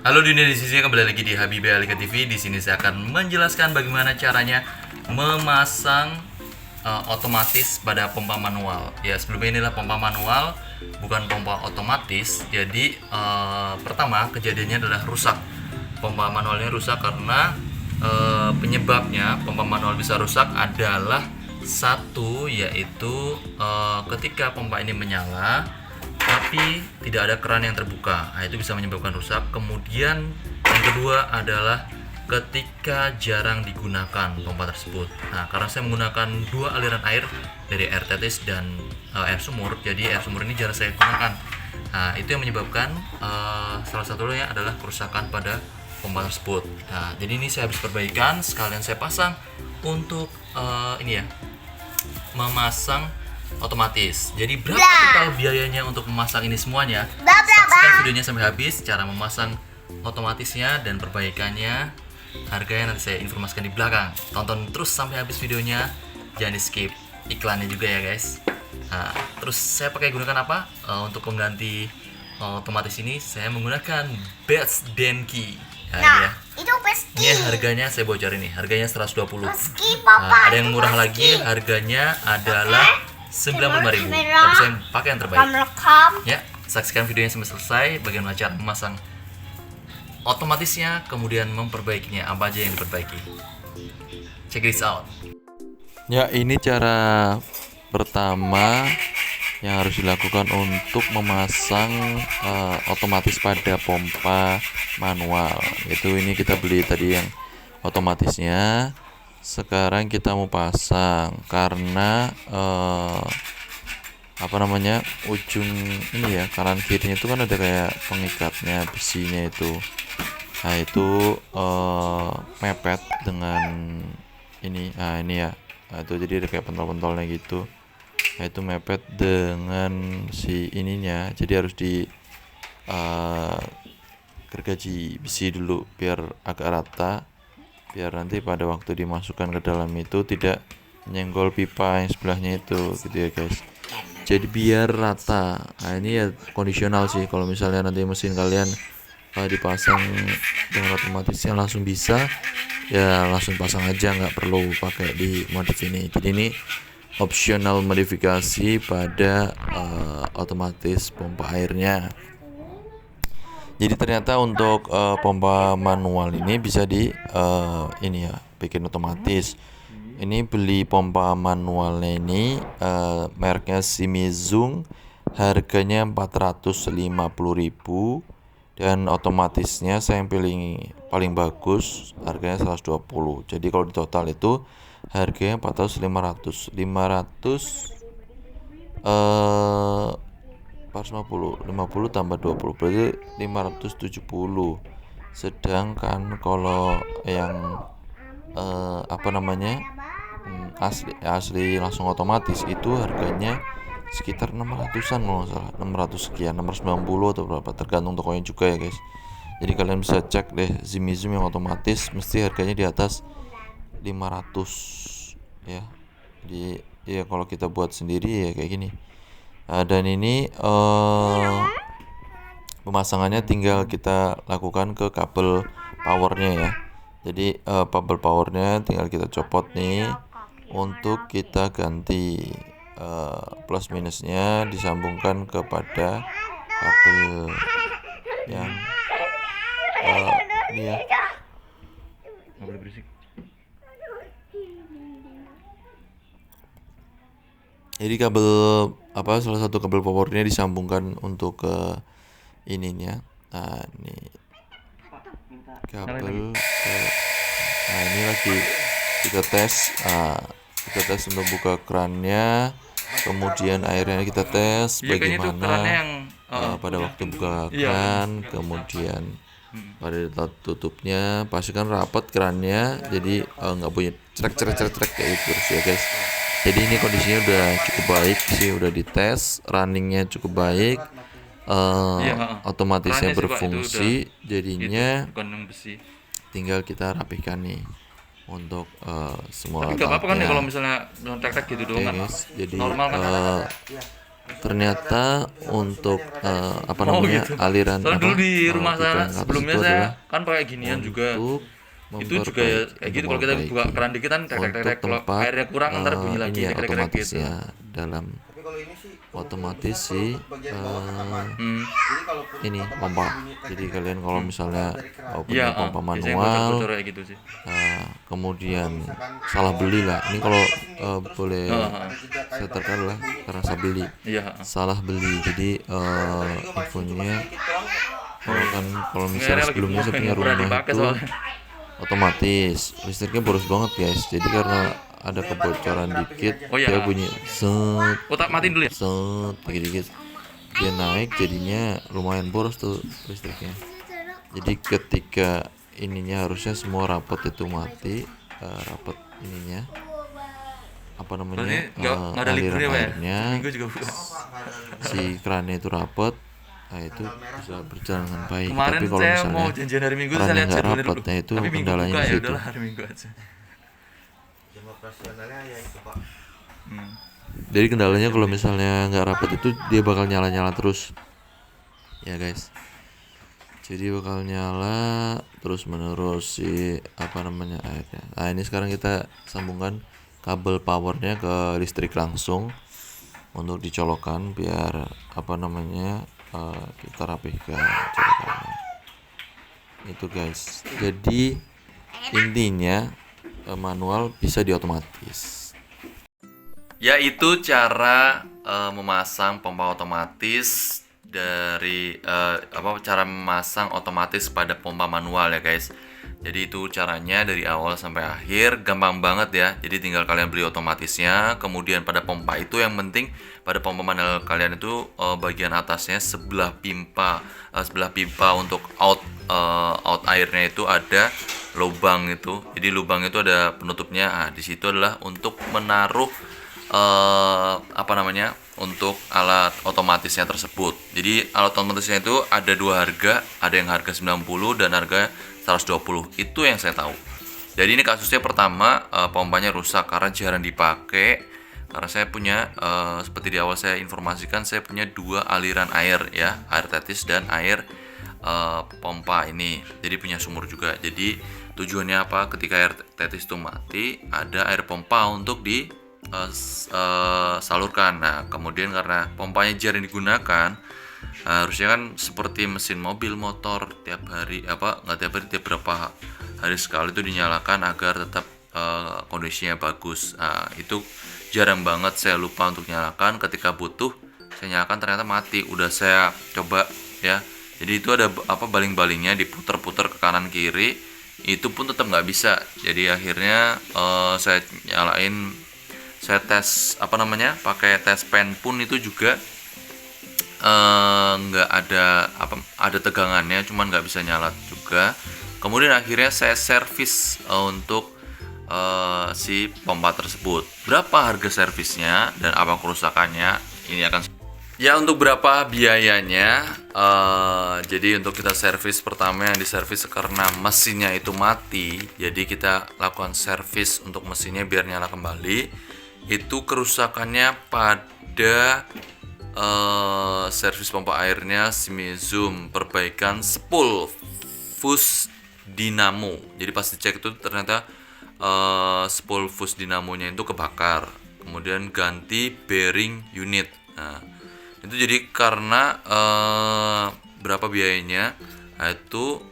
Halo dunia, di sini kembali lagi di Habibie Alika TV. Di sini saya akan menjelaskan bagaimana caranya memasang otomatis pada pompa manual. Ya, sebelumnya inilah pompa manual, bukan pompa otomatis. Jadi pertama kejadiannya adalah rusak. Pompa manualnya rusak karena penyebabnya pompa manual bisa rusak adalah satu, yaitu ketika pompa ini menyala tapi tidak ada keran yang terbuka. Nah, itu bisa menyebabkan rusak. Kemudian yang kedua adalah ketika jarang digunakan pompa tersebut. Nah, karena saya menggunakan dua aliran air dari air tetes dan air sumur, jadi air sumur ini jarang saya gunakan. Nah, itu yang menyebabkan salah satunya adalah kerusakan pada pompa tersebut. Nah, jadi ini saya habis perbaikan, sekalian saya pasang untuk ini ya, memasang otomatis. Jadi berapa total biayanya untuk memasang ini semuanya? Saksikan videonya sampai habis, cara memasang otomatisnya dan perbaikannya. Harganya nanti saya informasikan di belakang. Tonton terus sampai habis videonya, jangan di skip iklannya juga ya guys. Nah, terus saya pakai gunakan apa? Untuk pengganti otomatis ini saya menggunakan Best Denki. Nah, itu peski. ini harganya saya bocorin nih, harganya 120. Peski, Papa. Nah, ada yang itu murah peski. lagi, harganya adalah 95.000. Tapi saya pakai yang terbaik. Rekam. Ya, saksikan videonya sampai selesai bagaimana cara memasang otomatisnya, kemudian memperbaikinya, apa aja yang diperbaiki. Check this out. Ya, ini cara pertama yang harus dilakukan untuk memasang otomatis pada pompa manual. Itu ini kita beli tadi yang otomatisnya. Sekarang kita mau pasang karena ujung ini ya, kanan kirinya itu kan ada kayak pengikatnya, besinya itu. Nah, itu mepet dengan ini. Nah, ini ya. Nah, itu jadi ada kayak pentol-pentolnya gitu. Nah, itu mepet dengan si ininya, jadi harus di gergaji besi dulu biar agak rata, biar nanti pada waktu dimasukkan ke dalam itu tidak menyenggol pipa yang sebelahnya itu gitu ya guys. Jadi biar rata. Nah, ini ya kondisional sih, kalau misalnya nanti mesin kalian dipasang dengan otomatisnya langsung bisa, ya langsung pasang aja, nggak perlu pakai di modif ini. Jadi ini optional modifikasi pada otomatis pompa airnya. Jadi ternyata untuk pompa manual ini bisa di ini ya, bikin otomatis. Ini beli pompa manualnya ini mereknya Shimizu, harganya 450.000, dan otomatisnya saya yang pilih paling bagus, harganya 120. Jadi kalau di total itu harganya 450 tambah 20 berarti 570. Sedangkan kalau yang asli langsung otomatis itu harganya sekitar 600-an kalau nggak salah, 600 sekian, 690 atau berapa, tergantung tokonya juga ya guys. Jadi kalian bisa cek deh, Shimizu yang otomatis mesti harganya di atas 500 ya. Ya kalau kita buat sendiri ya kayak gini. Dan ini pemasangannya tinggal kita lakukan ke kabel powernya ya. Jadi kabel powernya tinggal kita copot nih, untuk kita ganti plus minusnya disambungkan kepada kabel yang ini ya. Nggak boleh berisik. Jadi kabel salah satu kabel powernya disambungkan untuk ke ininya. Nah, ini kabel nah ini lagi kita tes. Kita tes untuk buka kerannya, kemudian airnya kita tes bagaimana pada waktu buka keran, kemudian pada tutupnya pastikan rapat kerannya, jadi nggak bunyi cerek kayak gitu ya guys. Jadi ini kondisinya udah cukup baik sih, udah dites, runningnya cukup baik, otomatisnya berfungsi, jadinya tinggal kita rapihkan nih untuk semua. Tapi nggak apa-apa kan ya kalau misalnya tek-tek gitu doang kan? Jadi normal kan? ternyata untuk apa Oh namanya gitu. aliran Soalnya apa dulu di rumah pipa saya yang ke atas sebelumnya itu saya adalah kan pakai ginian juga. untuk Itu juga ya kayak gitu, kalau kita buka keran dikit kan untuk tek-tek-tek, kalau tempat airnya kurang ntar bunyi lagi ini ya tek-tek otomatis gitu. ya dalam otomatis sih ini pompa. Jadi kalian kalau misalnya Iya, punya pompa biasanya manual bocor-bocor kayak gitu sih. kemudian salah beli lah ini kalau boleh Heeh. saya terkan lah karena saya beli Iya, heeh. salah beli jadi infonya kalau misalnya Airnya lagi sebelumnya saya punya pernah rumah dipakai itu soalnya. otomatis listriknya boros banget guys jadi karena ada kebocoran dikit Oh iya. dia bunyi set Oh, tak matiin dulu ya. set dikit-dikit dia naik jadinya lumayan boros tuh listriknya jadi ketika ininya harusnya semua rapot itu mati rapot ininya apa Berarti namanya nggak ada aliran liburnya Pak ya? airnya Seminggu juga buka. si kerannya itu rapot nah itu bisa berjalan dengan baik Kemarin tapi kalau saya misalnya mau janjian hari Minggu saya kerannya lihat nggak jadwalnya rapot dulu. nah itu Tapi Minggu kendalanya buka di ya situ udahlah hari Minggu aja. Jam operasionalnya ya itu Pak. Hmm. jadi kendalanya kalau misalnya nggak rapot itu dia bakal nyala-nyala terus ya guys jadi bakal nyala terus menerus si apa namanya airnya nah ini sekarang kita sambungkan kabel powernya ke listrik langsung untuk dicolokkan biar apa namanya kita rapihkan colokannya itu guys jadi intinya manual bisa diotomatis Yaitu cara memasang pompa otomatis dari cara memasang otomatis pada pompa manual ya guys. Jadi itu caranya dari awal sampai akhir gampang banget ya. Jadi tinggal kalian beli otomatisnya. Kemudian pada pompa itu yang penting pada pompa manual kalian itu bagian atasnya sebelah pipa untuk out airnya itu ada lubang itu. Jadi lubang itu ada penutupnya. Nah, di situ adalah untuk menaruh untuk alat otomatisnya tersebut. Jadi alat otomatisnya itu ada dua harga, ada yang harga 90 dan harga 120. Itu yang saya tahu. Jadi ini kasusnya pertama pompanya rusak karena jarang dipakai. Karena saya punya seperti di awal saya informasikan saya punya dua aliran air ya, air tetis dan air pompa ini. Jadi punya sumur juga. Jadi tujuannya apa? Ketika air tetis itu mati, ada air pompa untuk di salurkan. Nah, kemudian karena pompanya jarang digunakan, harusnya kan seperti mesin mobil, motor tiap hari nggak tiap hari, tiap berapa hari sekali itu dinyalakan agar tetap kondisinya bagus. Nah, itu jarang banget saya lupa untuk nyalakan. Ketika butuh saya nyalakan ternyata mati. Udah saya coba ya. Jadi itu ada baling-balingnya diputer-puter ke kanan kiri, itu pun tetap nggak bisa. Jadi akhirnya saya nyalain, saya tes pakai tes pen pun itu juga nggak ada tegangannya, cuman nggak bisa nyala juga. Kemudian akhirnya saya servis untuk si pompa tersebut. Berapa harga servisnya dan apa kerusakannya ini akan ya, untuk berapa biayanya. Jadi untuk kita servis, pertama yang diservis karena mesinnya itu mati, jadi kita lakukan servis untuk mesinnya biar nyala kembali. Itu kerusakannya pada servis pompa airnya Simizum, perbaikan spool fuse dinamo. Jadi pas dicek itu ternyata spool fuse dinamonya itu kebakar. Kemudian ganti bearing unit. Nah, itu jadi karena berapa biayanya? Nah, itu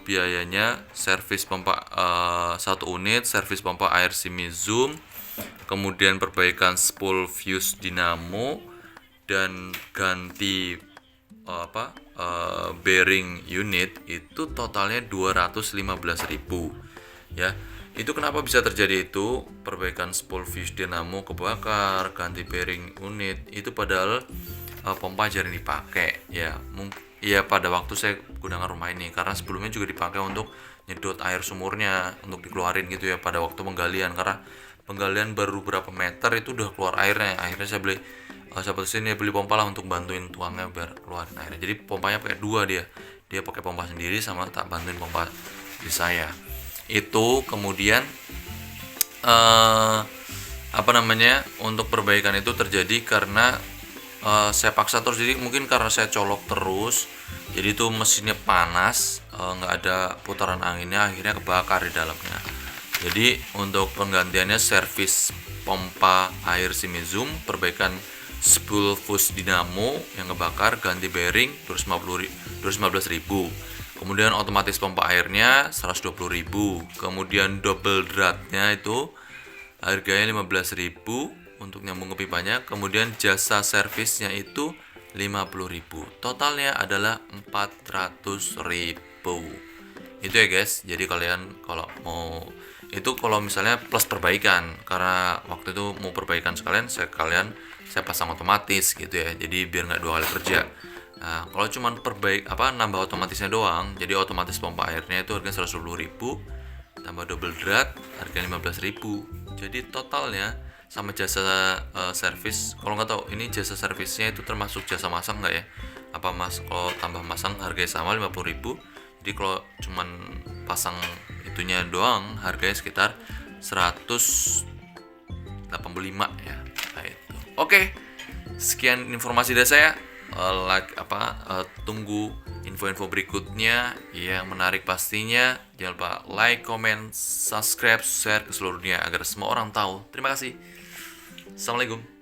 biayanya servis pompa 1 unit, servis pompa air Simizum, kemudian perbaikan spool fuse dinamo dan ganti bearing unit itu totalnya 215.000 ya. Itu kenapa bisa terjadi itu? Perbaikan spool fuse dinamo kebakar, ganti bearing unit itu padahal pompa jarang dipakai ya. Ya pada waktu saya gunakan rumah ini, karena sebelumnya juga dipakai untuk nyedot air sumurnya untuk dikeluarin gitu ya pada waktu penggalian, karena penggalian baru berapa meter itu udah keluar airnya. Akhirnya saya beli sahabat sini beli pompa lah untuk bantuin tuangnya biar keluarin airnya. Jadi pompanya pakai dua, dia pakai pompa sendiri sama tak bantuin pompa di saya itu. Kemudian untuk perbaikan itu terjadi karena saya paksa terus, jadi mungkin karena saya colok terus, jadi itu mesinnya panas, nggak ada putaran anginnya, akhirnya kebakar di dalamnya. Jadi untuk penggantiannya servis pompa air Shimizu, perbaikan spool fuse dinamo yang kebakar, ganti bearing 215.000. Kemudian otomatis pompa airnya 120.000. Kemudian double dratnya itu harganya 15.000 untuk nyambung ke pipanya. Kemudian jasa servisnya itu 50.000. Totalnya adalah 400.000. Itu ya guys. Jadi kalian kalau mau itu, kalau misalnya plus perbaikan, karena waktu itu mau perbaikan sekalian saya pasang otomatis gitu ya, jadi biar nggak dua kali kerja. Nah, kalau cuman nambah otomatisnya doang, jadi otomatis pompa airnya itu harganya 120.000 tambah double drat harganya 15.000. Jadi totalnya sama jasa servis, kalau nggak tahu ini jasa servisnya itu termasuk jasa masang nggak ya, apa mas kalau tambah masang harganya sama 50.000. Jadi kalau cuman pasang itunya doang harganya sekitar 185 ya. Nah, itu. Oke. Sekian informasi dari saya. Tunggu info-info berikutnya yang menarik pastinya. Jangan lupa like, comment, subscribe, share ke seluruh dunia agar semua orang tahu. Terima kasih. Assalamualaikum.